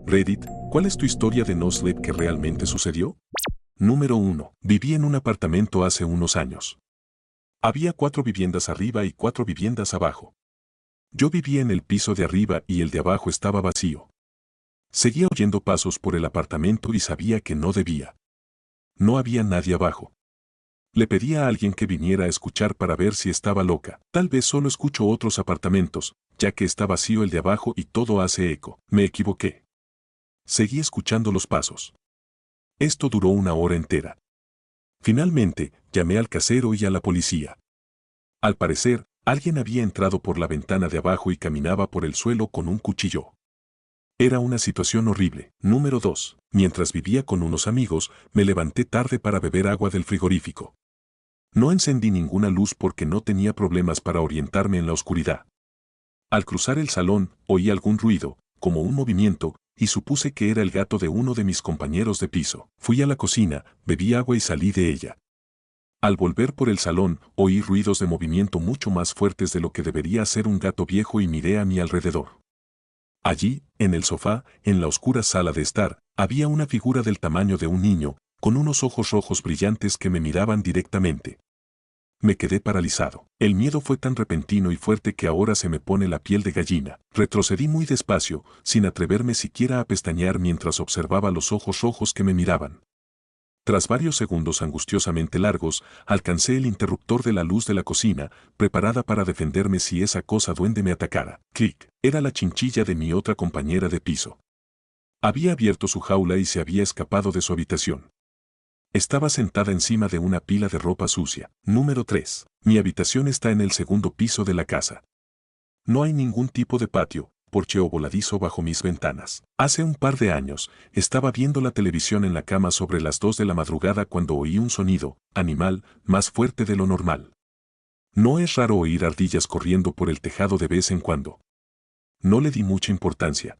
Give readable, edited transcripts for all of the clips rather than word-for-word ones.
Reddit, ¿cuál es tu historia de no sleep que realmente sucedió? Número 1. Viví en un apartamento hace unos años. Había 4 viviendas arriba y 4 viviendas abajo. Yo vivía en el piso de arriba y el de abajo estaba vacío. Seguía oyendo pasos por el apartamento y sabía que no debía. No había nadie abajo. Le pedí a alguien que viniera a escuchar para ver si estaba loca. Tal vez solo escucho otros apartamentos, ya que está vacío el de abajo y todo hace eco. Me equivoqué. Seguí escuchando los pasos. Esto duró 1 hora entera. Finalmente, llamé al casero y a la policía. Al parecer, alguien había entrado por la ventana de abajo y caminaba por el suelo con un cuchillo. Era una situación horrible. Número 2. Mientras vivía con unos amigos, me levanté tarde para beber agua del frigorífico. No encendí ninguna luz porque no tenía problemas para orientarme en la oscuridad. Al cruzar el salón, oí algún ruido, como un movimiento, y supuse que era el gato de uno de mis compañeros de piso. Fui a la cocina, bebí agua y salí de ella. Al volver por el salón, oí ruidos de movimiento mucho más fuertes de lo que debería ser un gato viejo y miré a mi alrededor. Allí, en el sofá, en la oscura sala de estar, había una figura del tamaño de un niño, con unos ojos rojos brillantes que me miraban directamente. Me quedé paralizado. El miedo fue tan repentino y fuerte que ahora se me pone la piel de gallina. Retrocedí muy despacio, sin atreverme siquiera a pestañear mientras observaba los ojos rojos que me miraban. Tras varios segundos angustiosamente largos, alcancé el interruptor de la luz de la cocina, preparada para defenderme si esa cosa duende me atacara. Clic. Era la chinchilla de mi otra compañera de piso. Había abierto su jaula y se había escapado de su habitación. Estaba sentada encima de una pila de ropa sucia. Número 3. Mi habitación está en el segundo piso de la casa. No hay ningún tipo de patio, porche o voladizo bajo mis ventanas. Hace un par de años, estaba viendo la televisión en la cama sobre las 2 de la madrugada cuando oí un sonido, animal, más fuerte de lo normal. No es raro oír ardillas corriendo por el tejado de vez en cuando. No le di mucha importancia.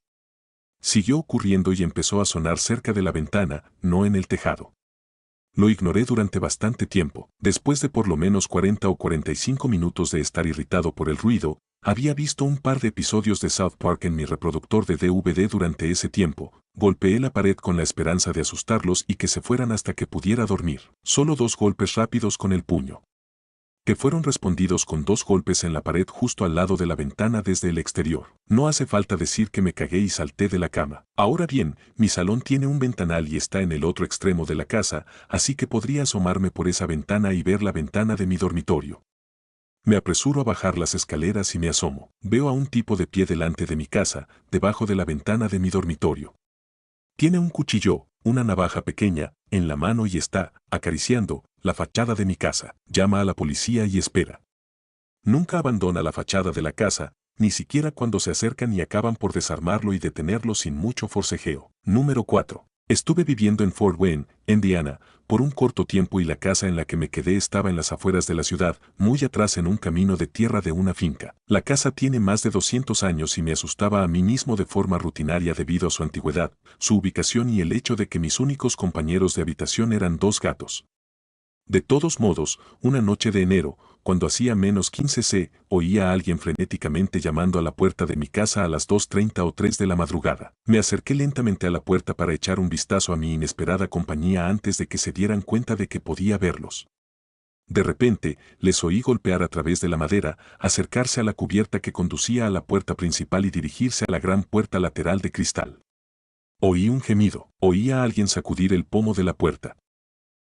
Siguió ocurriendo y empezó a sonar cerca de la ventana, no en el tejado. Lo ignoré durante bastante tiempo. Después de por lo menos 40 o 45 minutos de estar irritado por el ruido, había visto un par de episodios de South Park en mi reproductor de DVD durante ese tiempo. Golpeé la pared con la esperanza de asustarlos y que se fueran hasta que pudiera dormir. Solo 2 golpes rápidos con el puño, que fueron respondidos con 2 golpes en la pared justo al lado de la ventana desde el exterior. No hace falta decir que me cagué y salté de la cama. Ahora bien, mi salón tiene un ventanal y está en el otro extremo de la casa, así que podría asomarme por esa ventana y ver la ventana de mi dormitorio. Me apresuro a bajar las escaleras y me asomo. Veo a un tipo de pie delante de mi casa, debajo de la ventana de mi dormitorio. Tiene un cuchillo, una navaja pequeña, en la mano y está acariciando la fachada de mi casa. Llama a la policía y espera. Nunca abandona la fachada de la casa, ni siquiera cuando se acercan y acaban por desarmarlo y detenerlo sin mucho forcejeo. Número 4. Estuve viviendo en Fort Wayne, Indiana, por un corto tiempo y la casa en la que me quedé estaba en las afueras de la ciudad, muy atrás en un camino de tierra de una finca. La casa tiene más de 200 años y me asustaba a mí mismo de forma rutinaria debido a su antigüedad, su ubicación y el hecho de que mis únicos compañeros de habitación eran 2 gatos. De todos modos, una noche de enero, cuando hacía menos 15°C, oía a alguien frenéticamente llamando a la puerta de mi casa a las 2:30 o 3 de la madrugada. Me acerqué lentamente a la puerta para echar un vistazo a mi inesperada compañía antes de que se dieran cuenta de que podía verlos. De repente, les oí golpear a través de la madera, acercarse a la cubierta que conducía a la puerta principal y dirigirse a la gran puerta lateral de cristal. Oí un gemido. Oí a alguien sacudir el pomo de la puerta.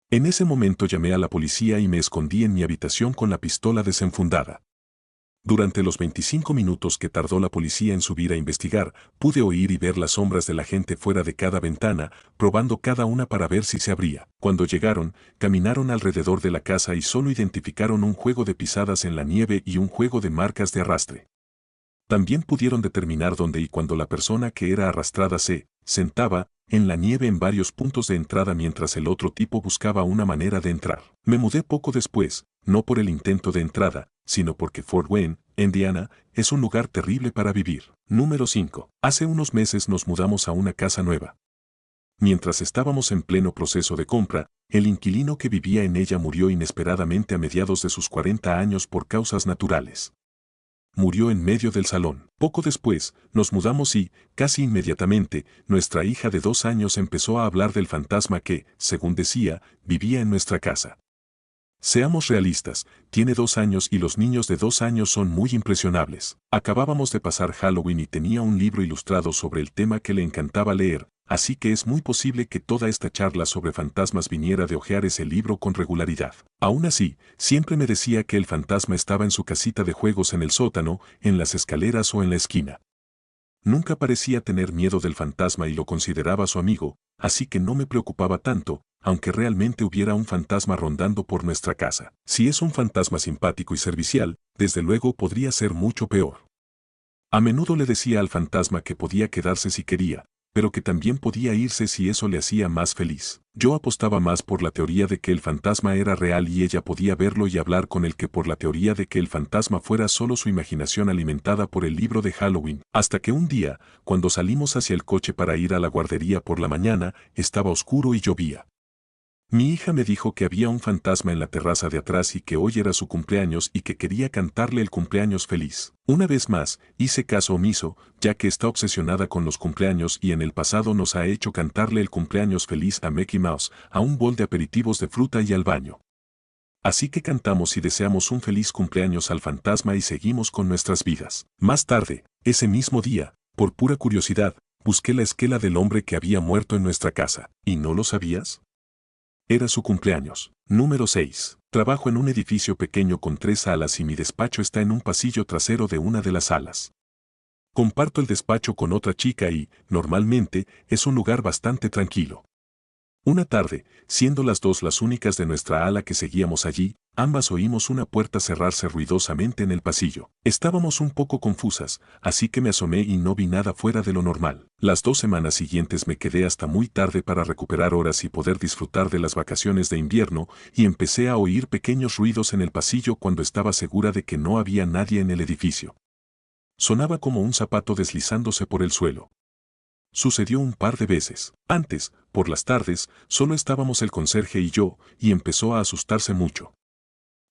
En ese momento llamé a la policía y me escondí en mi habitación con la pistola desenfundada. Durante los 25 minutos que tardó la policía en subir a investigar, pude oír y ver las sombras de la gente fuera de cada ventana, probando cada una para ver si se abría. Cuando llegaron, caminaron alrededor de la casa y solo identificaron un juego de pisadas en la nieve y un juego de marcas de arrastre. También pudieron determinar dónde y cuándo la persona que era arrastrada se sentaba en la nieve en varios puntos de entrada mientras el otro tipo buscaba una manera de entrar. Me mudé poco después, no por el intento de entrada, sino porque Fort Wayne, Indiana, es un lugar terrible para vivir. Número 5. Hace unos meses nos mudamos a una casa nueva. Mientras estábamos en pleno proceso de compra, el inquilino que vivía en ella murió inesperadamente a mediados de sus 40 años por causas naturales. murió en medio del salón. Poco después, nos mudamos y, casi inmediatamente, nuestra hija de 2 años empezó a hablar del fantasma que, según decía, vivía en nuestra casa. Seamos realistas, tiene 2 años y los niños de 2 años son muy impresionables. Acabábamos de pasar Halloween y tenía un libro ilustrado sobre el tema que le encantaba leer, así que es muy posible que toda esta charla sobre fantasmas viniera de hojear ese libro con regularidad. Aún así, siempre me decía que el fantasma estaba en su casita de juegos en el sótano, en las escaleras o en la esquina. Nunca parecía tener miedo del fantasma y lo consideraba su amigo, así que no me preocupaba tanto, aunque realmente hubiera un fantasma rondando por nuestra casa. Si es un fantasma simpático y servicial, desde luego podría ser mucho peor. A menudo le decía al fantasma que podía quedarse si quería, pero que también podía irse si eso le hacía más feliz. Yo apostaba más por la teoría de que el fantasma era real y ella podía verlo y hablar con él que por la teoría de que el fantasma fuera solo su imaginación alimentada por el libro de Halloween. Hasta que un día, cuando salimos hacia el coche para ir a la guardería por la mañana, estaba oscuro y llovía. Mi hija me dijo que había un fantasma en la terraza de atrás y que hoy era su cumpleaños y que quería cantarle el cumpleaños feliz. Una vez más, hice caso omiso, ya que está obsesionada con los cumpleaños y en el pasado nos ha hecho cantarle el cumpleaños feliz a Mickey Mouse, a un bol de aperitivos de fruta y al baño. Así que cantamos y deseamos un feliz cumpleaños al fantasma y seguimos con nuestras vidas. Más tarde, ese mismo día, por pura curiosidad, busqué la esquela del hombre que había muerto en nuestra casa. ¿Y no lo sabías? Era su cumpleaños. Número 6. Trabajo en un edificio pequeño con 3 salas y mi despacho está en un pasillo trasero de una de las salas. Comparto el despacho con otra chica y, normalmente, es un lugar bastante tranquilo. Una tarde, siendo las dos las únicas de nuestra ala que seguíamos allí, ambas oímos una puerta cerrarse ruidosamente en el pasillo. Estábamos un poco confusas, así que me asomé y no vi nada fuera de lo normal. Las 2 semanas siguientes me quedé hasta muy tarde para recuperar horas y poder disfrutar de las vacaciones de invierno, y empecé a oír pequeños ruidos en el pasillo cuando estaba segura de que no había nadie en el edificio. Sonaba como un zapato deslizándose por el suelo. Sucedió un par de veces. Antes, por las tardes, solo estábamos el conserje y yo, y empezó a asustarse mucho.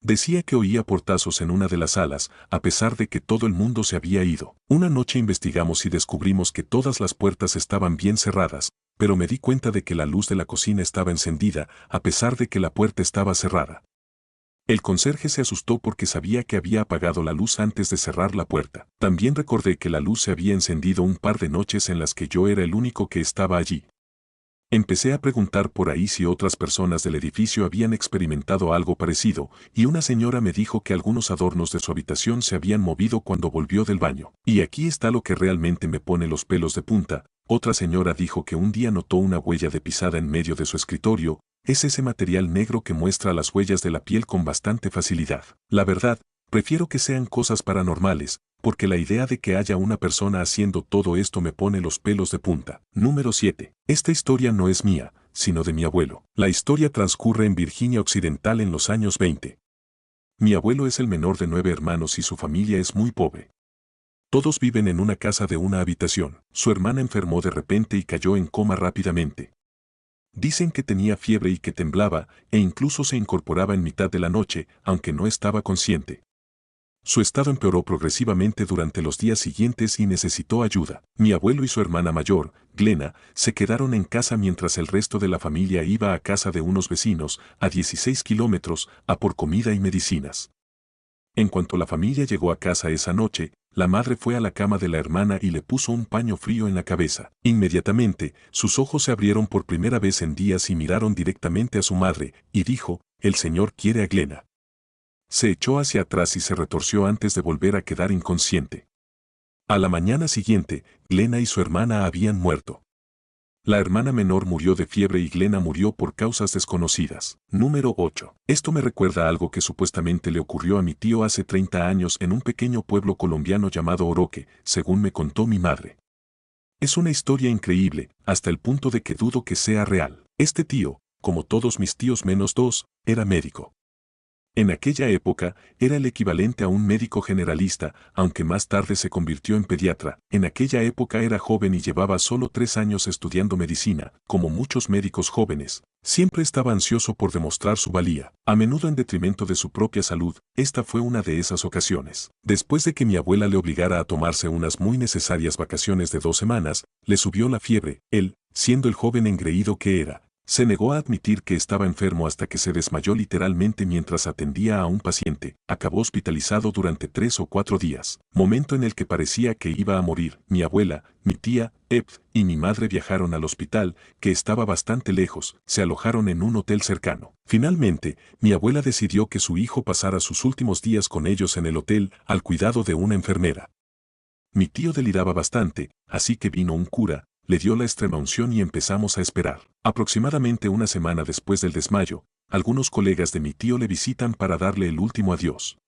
Decía que oía portazos en una de las salas, a pesar de que todo el mundo se había ido. Una noche investigamos y descubrimos que todas las puertas estaban bien cerradas, pero me di cuenta de que la luz de la cocina estaba encendida, a pesar de que la puerta estaba cerrada. El conserje se asustó porque sabía que había apagado la luz antes de cerrar la puerta. También recordé que la luz se había encendido un par de noches en las que yo era el único que estaba allí. Empecé a preguntar por ahí si otras personas del edificio habían experimentado algo parecido, y una señora me dijo que algunos adornos de su habitación se habían movido cuando volvió del baño. Y aquí está lo que realmente me pone los pelos de punta. Otra señora dijo que un día notó una huella de pisada en medio de su escritorio. Es ese material negro que muestra las huellas de la piel con bastante facilidad. La verdad, prefiero que sean cosas paranormales, porque la idea de que haya una persona haciendo todo esto me pone los pelos de punta. Número 7. Esta historia no es mía, sino de mi abuelo. La historia transcurre en Virginia Occidental en los años 20. Mi abuelo es el menor de 9 hermanos y su familia es muy pobre. Todos viven en una casa de una habitación. Su hermana enfermó de repente y cayó en coma rápidamente. Dicen que tenía fiebre y que temblaba, e incluso se incorporaba en mitad de la noche, aunque no estaba consciente. Su estado empeoró progresivamente durante los días siguientes y necesitó ayuda. Mi abuelo y su hermana mayor, Glenna, se quedaron en casa mientras el resto de la familia iba a casa de unos vecinos, a 16 kilómetros, a por comida y medicinas. En cuanto la familia llegó a casa esa noche, la madre fue a la cama de la hermana y le puso un paño frío en la cabeza. Inmediatamente, sus ojos se abrieron por primera vez en días y miraron directamente a su madre, y dijo, «El Señor quiere a Glenna». Se echó hacia atrás y se retorció antes de volver a quedar inconsciente. A la mañana siguiente, Glenna y su hermana habían muerto. La hermana menor murió de fiebre y Glenna murió por causas desconocidas. Número 8. Esto me recuerda a algo que supuestamente le ocurrió a mi tío hace 30 años en un pequeño pueblo colombiano llamado Oroque, según me contó mi madre. Es una historia increíble, hasta el punto de que dudo que sea real. Este tío, como todos mis tíos menos 2, era médico. En aquella época, era el equivalente a un médico generalista, aunque más tarde se convirtió en pediatra. En aquella época era joven y llevaba solo 3 años estudiando medicina, como muchos médicos jóvenes. Siempre estaba ansioso por demostrar su valía, a menudo en detrimento de su propia salud. Esta fue una de esas ocasiones. Después de que mi abuela le obligara a tomarse unas muy necesarias vacaciones de 2 semanas, le subió la fiebre. Él, siendo el joven engreído que era, se negó a admitir que estaba enfermo hasta que se desmayó literalmente mientras atendía a un paciente. Acabó hospitalizado durante 3 o 4 días, momento en el que parecía que iba a morir. Mi abuela, mi tía, y mi madre viajaron al hospital, que estaba bastante lejos. Se alojaron en un hotel cercano. Finalmente, mi abuela decidió que su hijo pasara sus últimos días con ellos en el hotel, al cuidado de una enfermera. Mi tío deliraba bastante, así que vino un cura, le dio la extremaunción y empezamos a esperar. Aproximadamente una semana después del desmayo, algunos colegas de mi tío le visitan para darle el último adiós.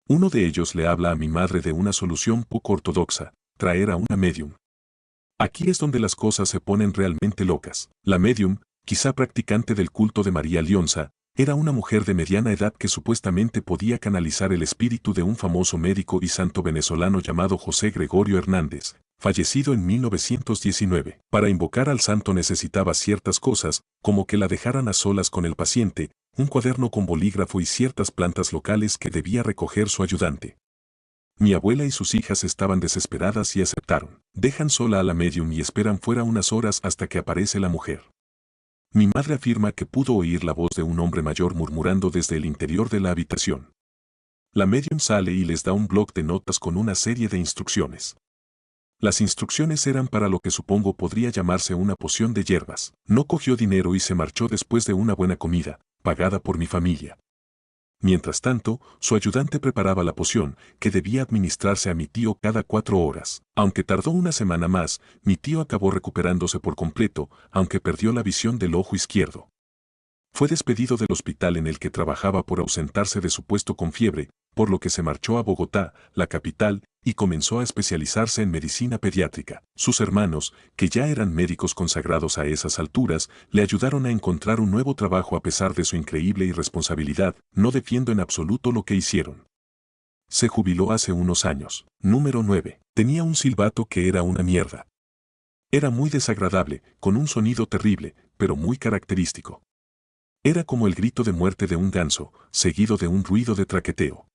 Uno de ellos le habla a mi madre de una solución poco ortodoxa: traer a una medium. Aquí es donde las cosas se ponen realmente locas. La medium, quizá practicante del culto de María Lionza, era una mujer de mediana edad que supuestamente podía canalizar el espíritu de un famoso médico y santo venezolano llamado José Gregorio Hernández, fallecido en 1919. Para invocar al santo necesitaba ciertas cosas, como que la dejaran a solas con el paciente, un cuaderno con bolígrafo y ciertas plantas locales que debía recoger su ayudante. Mi abuela y sus hijas estaban desesperadas y aceptaron. Dejan sola a la medium y esperan fuera unas horas hasta que aparece la mujer. Mi madre afirma que pudo oír la voz de un hombre mayor murmurando desde el interior de la habitación. La medium sale y les da un bloc de notas con una serie de instrucciones. Las instrucciones eran para lo que supongo podría llamarse una poción de hierbas. No cogió dinero y se marchó después de una buena comida, pagada por mi familia. Mientras tanto, su ayudante preparaba la poción, que debía administrarse a mi tío cada 4 horas. Aunque tardó una semana más, mi tío acabó recuperándose por completo, aunque perdió la visión del ojo izquierdo. Fue despedido del hospital en el que trabajaba por ausentarse de su puesto con fiebre, por lo que se marchó a Bogotá, la capital, y comenzó a especializarse en medicina pediátrica. Sus hermanos, que ya eran médicos consagrados a esas alturas, le ayudaron a encontrar un nuevo trabajo a pesar de su increíble irresponsabilidad. No defiendo en absoluto lo que hicieron. Se jubiló hace unos años. Número 9. Tenía un silbato que era una mierda. Era muy desagradable, con un sonido terrible, pero muy característico. Era como el grito de muerte de un ganso, seguido de un ruido de traqueteo.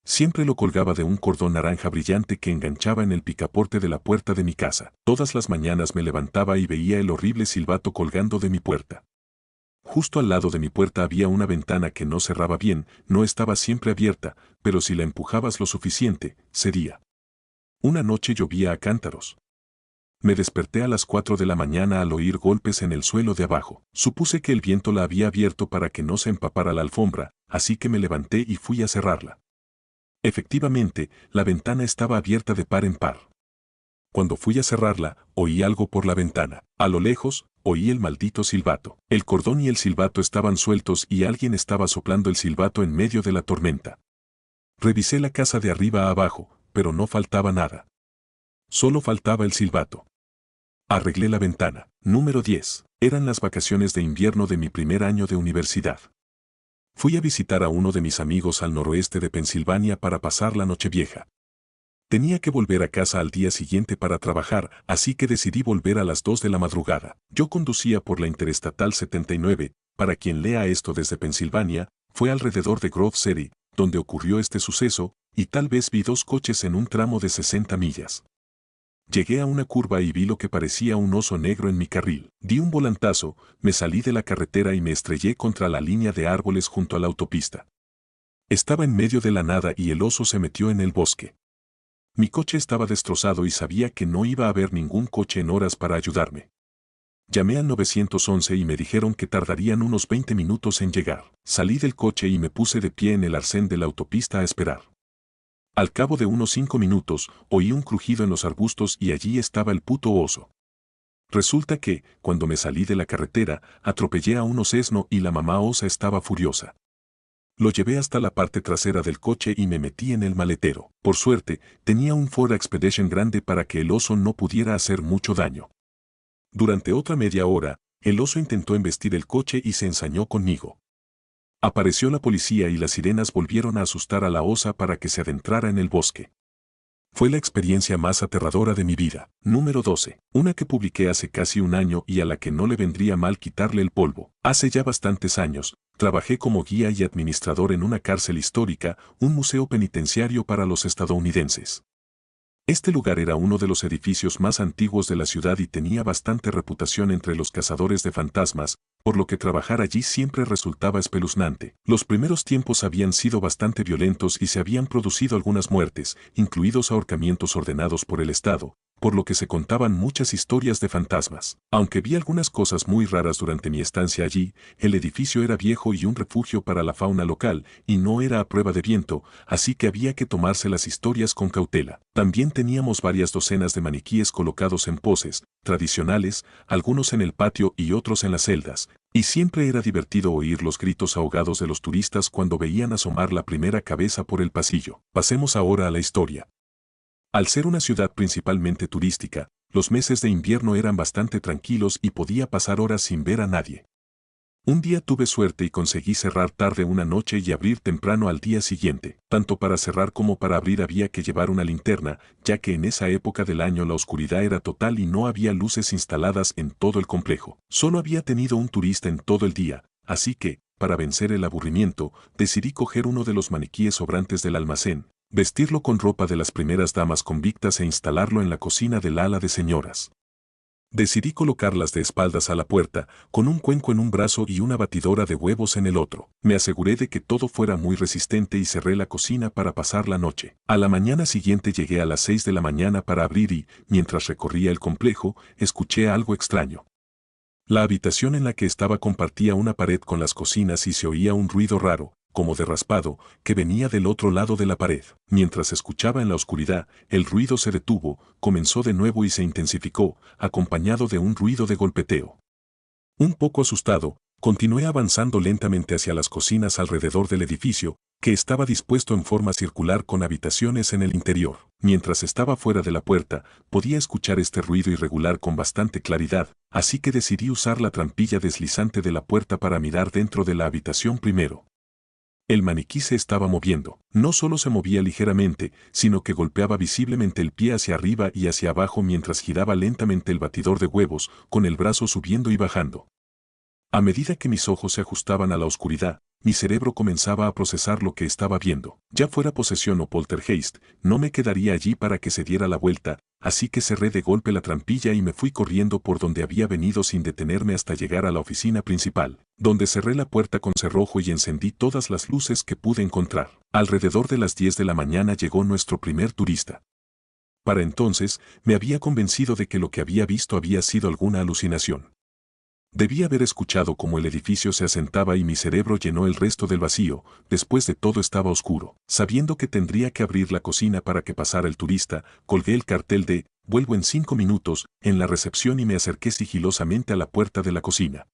Siempre lo colgaba de un cordón naranja brillante que enganchaba en el picaporte de la puerta de mi casa. Todas las mañanas me levantaba y veía el horrible silbato colgando de mi puerta. Justo al lado de mi puerta había una ventana que no cerraba bien, no estaba siempre abierta, pero si la empujabas lo suficiente, cedía. Una noche llovía a cántaros. Me desperté a las 4 de la mañana al oír golpes en el suelo de abajo. Supuse que el viento la había abierto para que no se empapara la alfombra, así que me levanté y fui a cerrarla. Efectivamente, la ventana estaba abierta de par en par. Cuando fui a cerrarla, oí algo por la ventana. A lo lejos, oí el maldito silbato. El cordón y el silbato estaban sueltos y alguien estaba soplando el silbato en medio de la tormenta. Revisé la casa de arriba a abajo, pero no faltaba nada. Solo faltaba el silbato. Arreglé la ventana. Número 10. Eran las vacaciones de invierno de mi primer año de universidad. Fui a visitar a uno de mis amigos al noroeste de Pensilvania para pasar la Nochevieja. Tenía que volver a casa al día siguiente para trabajar, así que decidí volver a las 2 de la madrugada. Yo conducía por la Interestatal 79, para quien lea esto desde Pensilvania, fue alrededor de Grove City, donde ocurrió este suceso, y tal vez vi 2 coches en un tramo de 60 millas. Llegué a una curva y vi lo que parecía un oso negro en mi carril. Di un volantazo, me salí de la carretera y me estrellé contra la línea de árboles junto a la autopista. Estaba en medio de la nada y el oso se metió en el bosque. Mi coche estaba destrozado y sabía que no iba a haber ningún coche en horas para ayudarme. Llamé al 911 y me dijeron que tardarían unos 20 minutos en llegar. Salí del coche y me puse de pie en el arcén de la autopista a esperar. Al cabo de unos 5 minutos, oí un crujido en los arbustos y allí estaba el puto oso. Resulta que, cuando me salí de la carretera, atropellé a un osesno y la mamá osa estaba furiosa. Lo llevé hasta la parte trasera del coche y me metí en el maletero. Por suerte, tenía un Ford Expedition grande para que el oso no pudiera hacer mucho daño. Durante otra media hora, el oso intentó embestir el coche y se ensañó conmigo. Apareció la policía y las sirenas volvieron a asustar a la osa para que se adentrara en el bosque. Fue la experiencia más aterradora de mi vida. Número 12. Una que publiqué hace casi un año y a la que no le vendría mal quitarle el polvo. Hace ya bastantes años, trabajé como guía y administrador en una cárcel histórica, un museo penitenciario para los estadounidenses. Este lugar era uno de los edificios más antiguos de la ciudad y tenía bastante reputación entre los cazadores de fantasmas, por lo que trabajar allí siempre resultaba espeluznante. Los primeros tiempos habían sido bastante violentos y se habían producido algunas muertes, incluidos ahorcamientos ordenados por el Estado, por lo que se contaban muchas historias de fantasmas. Aunque vi algunas cosas muy raras durante mi estancia allí, el edificio era viejo y un refugio para la fauna local, y no era a prueba de viento, así que había que tomarse las historias con cautela. También teníamos varias docenas de maniquíes colocados en poses tradicionales, algunos en el patio y otros en las celdas, y siempre era divertido oír los gritos ahogados de los turistas cuando veían asomar la primera cabeza por el pasillo. Pasemos ahora a la historia. Al ser una ciudad principalmente turística, los meses de invierno eran bastante tranquilos y podía pasar horas sin ver a nadie. Un día tuve suerte y conseguí cerrar tarde una noche y abrir temprano al día siguiente. Tanto para cerrar como para abrir había que llevar una linterna, ya que en esa época del año la oscuridad era total y no había luces instaladas en todo el complejo. Solo había tenido un turista en todo el día, así que, para vencer el aburrimiento, decidí coger uno de los maniquíes sobrantes del almacén, vestirlo con ropa de las primeras damas convictas e instalarlo en la cocina del ala de señoras. Decidí colocarlas de espaldas a la puerta, con un cuenco en un brazo y una batidora de huevos en el otro. Me aseguré de que todo fuera muy resistente y cerré la cocina para pasar la noche. A la mañana siguiente llegué a las 6 de la mañana para abrir y, mientras recorría el complejo, escuché algo extraño. La habitación en la que estaba compartía una pared con las cocinas y se oía un ruido raro, como de raspado, que venía del otro lado de la pared. Mientras escuchaba en la oscuridad, el ruido se detuvo, comenzó de nuevo y se intensificó, acompañado de un ruido de golpeteo. Un poco asustado, continué avanzando lentamente hacia las cocinas alrededor del edificio, que estaba dispuesto en forma circular con habitaciones en el interior. Mientras estaba fuera de la puerta, podía escuchar este ruido irregular con bastante claridad, así que decidí usar la trampilla deslizante de la puerta para mirar dentro de la habitación primero. El maniquí se estaba moviendo. No solo se movía ligeramente, sino que golpeaba visiblemente el pie hacia arriba y hacia abajo mientras giraba lentamente el batidor de huevos, con el brazo subiendo y bajando. A medida que mis ojos se ajustaban a la oscuridad, mi cerebro comenzaba a procesar lo que estaba viendo. Ya fuera posesión o poltergeist, no me quedaría allí para que se diera la vuelta, así que cerré de golpe la trampilla y me fui corriendo por donde había venido sin detenerme hasta llegar a la oficina principal, donde cerré la puerta con cerrojo y encendí todas las luces que pude encontrar. Alrededor de las 10 de la mañana llegó nuestro primer turista. Para entonces, me había convencido de que lo que había visto había sido alguna alucinación. Debí haber escuchado cómo el edificio se asentaba y mi cerebro llenó el resto del vacío. Después de todo estaba oscuro. Sabiendo que tendría que abrir la cocina para que pasara el turista, colgué el cartel de «Vuelvo en 5 minutos» en la recepción y me acerqué sigilosamente a la puerta de la cocina.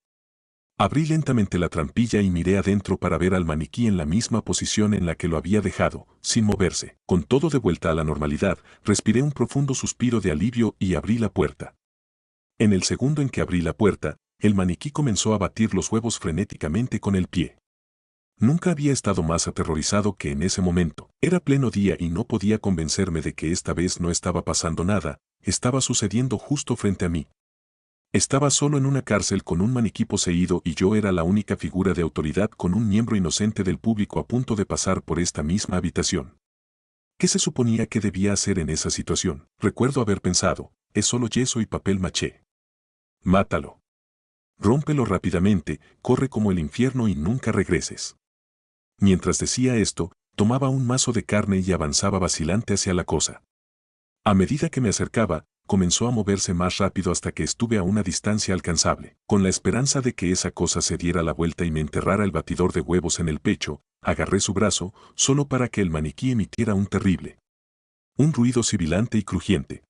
Abrí lentamente la trampilla y miré adentro para ver al maniquí en la misma posición en la que lo había dejado, sin moverse. Con todo de vuelta a la normalidad, respiré un profundo suspiro de alivio y abrí la puerta. En el segundo en que abrí la puerta, el maniquí comenzó a batir los huevos frenéticamente con el pie. Nunca había estado más aterrorizado que en ese momento. Era pleno día y no podía convencerme de que esta vez no estaba pasando nada, estaba sucediendo justo frente a mí. Estaba solo en una cárcel con un maniquí poseído y yo era la única figura de autoridad con un miembro inocente del público a punto de pasar por esta misma habitación. ¿Qué se suponía que debía hacer en esa situación? Recuerdo haber pensado, es solo yeso y papel maché. Mátalo. Rómpelo rápidamente, corre como el infierno y nunca regreses. Mientras decía esto, tomaba un mazo de carne y avanzaba vacilante hacia la cosa. A medida que me acercaba, comenzó a moverse más rápido hasta que estuve a una distancia alcanzable. Con la esperanza de que esa cosa se diera la vuelta y me enterrara el batidor de huevos en el pecho, agarré su brazo, solo para que el maniquí emitiera un ruido sibilante y crujiente.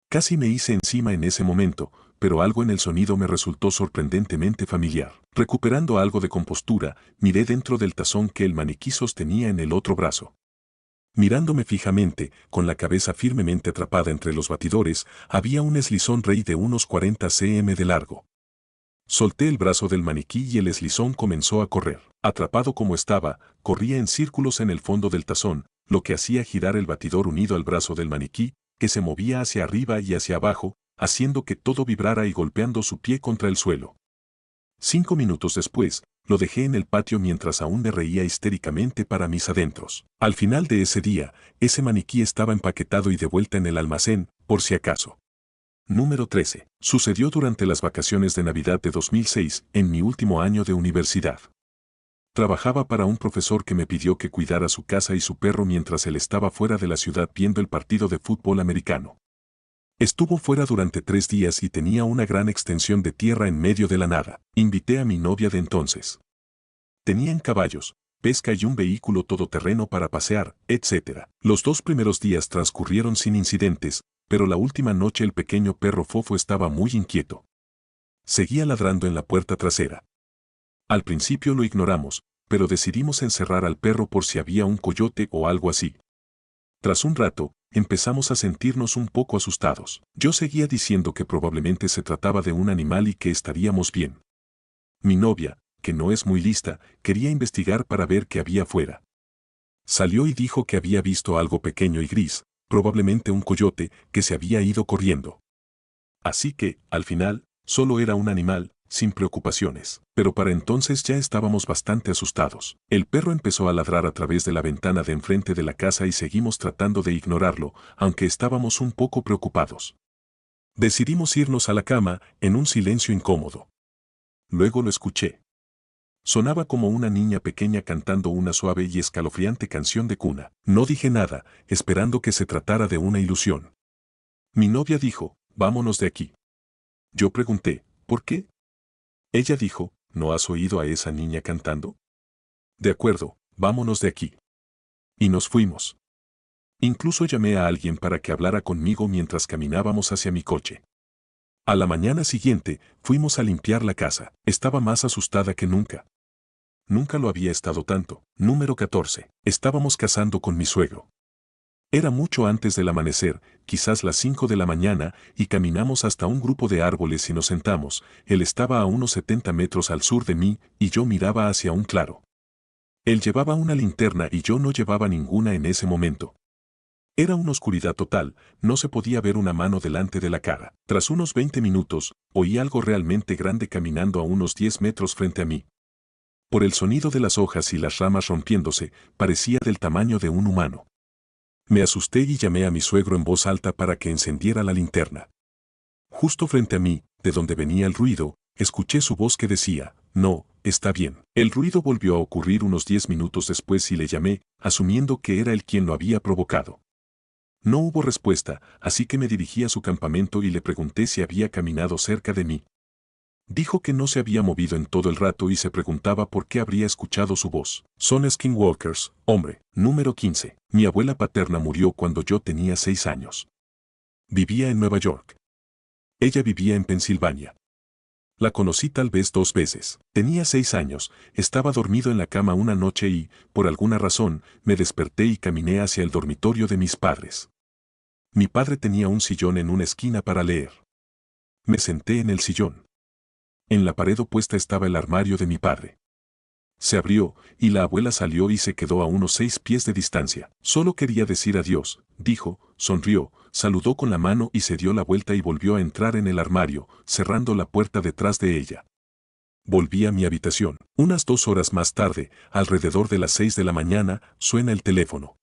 Casi me hice encima en ese momento, pero algo en el sonido me resultó sorprendentemente familiar. Recuperando algo de compostura, miré dentro del tazón que el maniquí sostenía en el otro brazo. Mirándome fijamente, con la cabeza firmemente atrapada entre los batidores, había un eslizón rey de unos 40 cm de largo. Solté el brazo del maniquí y el eslizón comenzó a correr. Atrapado como estaba, corría en círculos en el fondo del tazón, lo que hacía girar el batidor unido al brazo del maniquí, que se movía hacia arriba y hacia abajo, haciendo que todo vibrara y golpeando su pie contra el suelo. 5 minutos después, lo dejé en el patio mientras aún me reía histéricamente para mis adentros. Al final de ese día, ese maniquí estaba empaquetado y de vuelta en el almacén, por si acaso. Número 13. Sucedió durante las vacaciones de Navidad de 2006, en mi último año de universidad. Trabajaba para un profesor que me pidió que cuidara su casa y su perro mientras él estaba fuera de la ciudad viendo el partido de fútbol americano. Estuvo fuera durante 3 días y tenía una gran extensión de tierra en medio de la nada. Invité a mi novia de entonces. Tenían caballos, pesca y un vehículo todoterreno para pasear, etc. Los 2 primeros días transcurrieron sin incidentes, pero la última noche el pequeño perro Fofo estaba muy inquieto. Seguía ladrando en la puerta trasera. Al principio lo ignoramos, pero decidimos encerrar al perro por si había un coyote o algo así. Tras un rato, empezamos a sentirnos un poco asustados. Yo seguía diciendo que probablemente se trataba de un animal y que estaríamos bien. Mi novia, que no es muy lista, quería investigar para ver qué había fuera. Salió y dijo que había visto algo pequeño y gris, probablemente un coyote, que se había ido corriendo. Así que, al final, solo era un animal, sin preocupaciones. Pero para entonces ya estábamos bastante asustados. El perro empezó a ladrar a través de la ventana de enfrente de la casa y seguimos tratando de ignorarlo, aunque estábamos un poco preocupados. Decidimos irnos a la cama, en un silencio incómodo. Luego lo escuché. Sonaba como una niña pequeña cantando una suave y escalofriante canción de cuna. No dije nada, esperando que se tratara de una ilusión. Mi novia dijo, vámonos de aquí. Yo pregunté, ¿por qué? Ella dijo, ¿no has oído a esa niña cantando? De acuerdo, vámonos de aquí. Y nos fuimos. Incluso llamé a alguien para que hablara conmigo mientras caminábamos hacia mi coche. A la mañana siguiente, fuimos a limpiar la casa. Estaba más asustada que nunca. Nunca lo había estado tanto. Número 14. Estábamos cazando con mi suegro. Era mucho antes del amanecer, quizás las 5 de la mañana, y caminamos hasta un grupo de árboles y nos sentamos. Él estaba a unos 70 metros al sur de mí, y yo miraba hacia un claro. Él llevaba una linterna y yo no llevaba ninguna en ese momento. Era una oscuridad total, no se podía ver una mano delante de la cara. Tras unos 20 minutos, oí algo realmente grande caminando a unos 10 metros frente a mí. Por el sonido de las hojas y las ramas rompiéndose, parecía del tamaño de un humano. Me asusté y llamé a mi suegro en voz alta para que encendiera la linterna. Justo frente a mí, de donde venía el ruido, escuché su voz que decía, no, está bien. El ruido volvió a ocurrir unos 10 minutos después y le llamé, asumiendo que era él quien lo había provocado. No hubo respuesta, así que me dirigí a su campamento y le pregunté si había caminado cerca de mí. Dijo que no se había movido en todo el rato y se preguntaba por qué habría escuchado su voz. Son skinwalkers, hombre. Número 15. Mi abuela paterna murió cuando yo tenía 6 años. Vivía en Nueva York. Ella vivía en Pensilvania. La conocí tal vez 2 veces. Tenía 6 años, estaba dormido en la cama una noche y, por alguna razón, me desperté y caminé hacia el dormitorio de mis padres. Mi padre tenía un sillón en una esquina para leer. Me senté en el sillón. En la pared opuesta estaba el armario de mi padre. Se abrió, y la abuela salió y se quedó a unos 6 pies de distancia. Solo quería decir adiós, dijo, sonrió, saludó con la mano y se dio la vuelta y volvió a entrar en el armario, cerrando la puerta detrás de ella. Volví a mi habitación. Unas 2 horas más tarde, alrededor de las 6 de la mañana, suena el teléfono.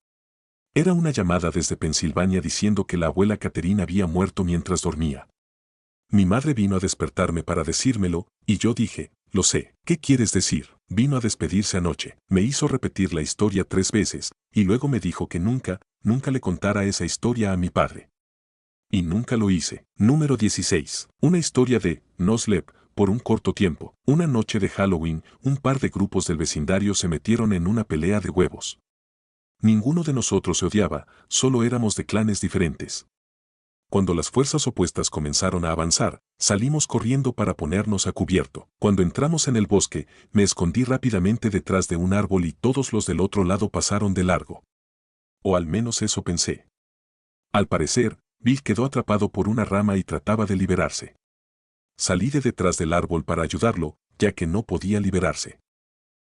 Era una llamada desde Pensilvania diciendo que la abuela Catherine había muerto mientras dormía. Mi madre vino a despertarme para decírmelo, y yo dije, lo sé, ¿qué quieres decir? Vino a despedirse anoche. Me hizo repetir la historia 3 veces, y luego me dijo que nunca le contara esa historia a mi padre. Y nunca lo hice. Número 16. Una historia de No Sleep. Por un corto tiempo, una noche de Halloween, un par de grupos del vecindario se metieron en una pelea de huevos. Ninguno de nosotros se odiaba, solo éramos de clanes diferentes. Cuando las fuerzas opuestas comenzaron a avanzar, salimos corriendo para ponernos a cubierto. Cuando entramos en el bosque, me escondí rápidamente detrás de un árbol y todos los del otro lado pasaron de largo. O al menos eso pensé. Al parecer, Bill quedó atrapado por una rama y trataba de liberarse. Salí de detrás del árbol para ayudarlo, ya que no podía liberarse.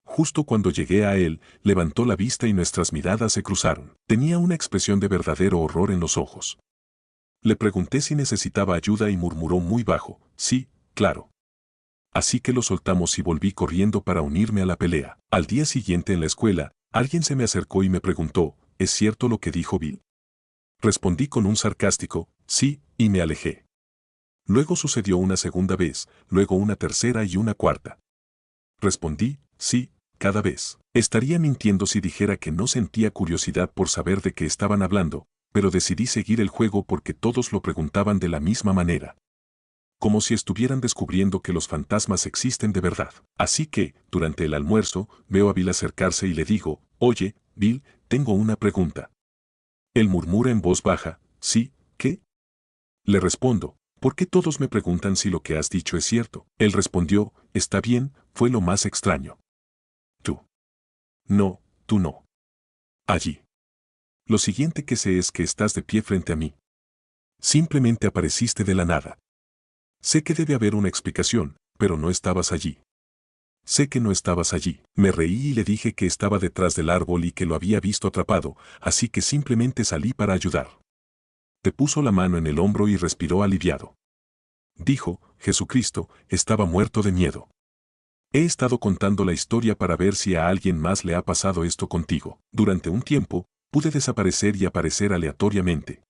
Justo cuando llegué a él, levantó la vista y nuestras miradas se cruzaron. Tenía una expresión de verdadero horror en los ojos. Le pregunté si necesitaba ayuda y murmuró muy bajo, sí, claro. Así que lo soltamos y volví corriendo para unirme a la pelea. Al día siguiente en la escuela, alguien se me acercó y me preguntó, ¿es cierto lo que dijo Bill? Respondí con un sarcástico, sí, y me alejé. Luego sucedió una segunda vez, luego una tercera y una cuarta. Respondí, sí, cada vez. Estaría mintiendo si dijera que no sentía curiosidad por saber de qué estaban hablando, pero decidí seguir el juego porque todos lo preguntaban de la misma manera. Como si estuvieran descubriendo que los fantasmas existen de verdad. Así que, durante el almuerzo, veo a Bill acercarse y le digo, oye, Bill, tengo una pregunta. Él murmura en voz baja, ¿sí? ¿Qué? Le respondo, ¿por qué todos me preguntan si lo que has dicho es cierto? Él respondió, está bien, fue lo más extraño. Tú. No, tú no. Allí. Lo siguiente que sé es que estás de pie frente a mí. Simplemente apareciste de la nada. Sé que debe haber una explicación, pero no estabas allí. Sé que no estabas allí. Me reí y le dije que estaba detrás del árbol y que lo había visto atrapado, así que simplemente salí para ayudar. Te puso la mano en el hombro y respiró aliviado. Dijo, Jesucristo, estaba muerto de miedo. He estado contando la historia para ver si a alguien más le ha pasado esto contigo. Durante un tiempo, pude desaparecer y aparecer aleatoriamente.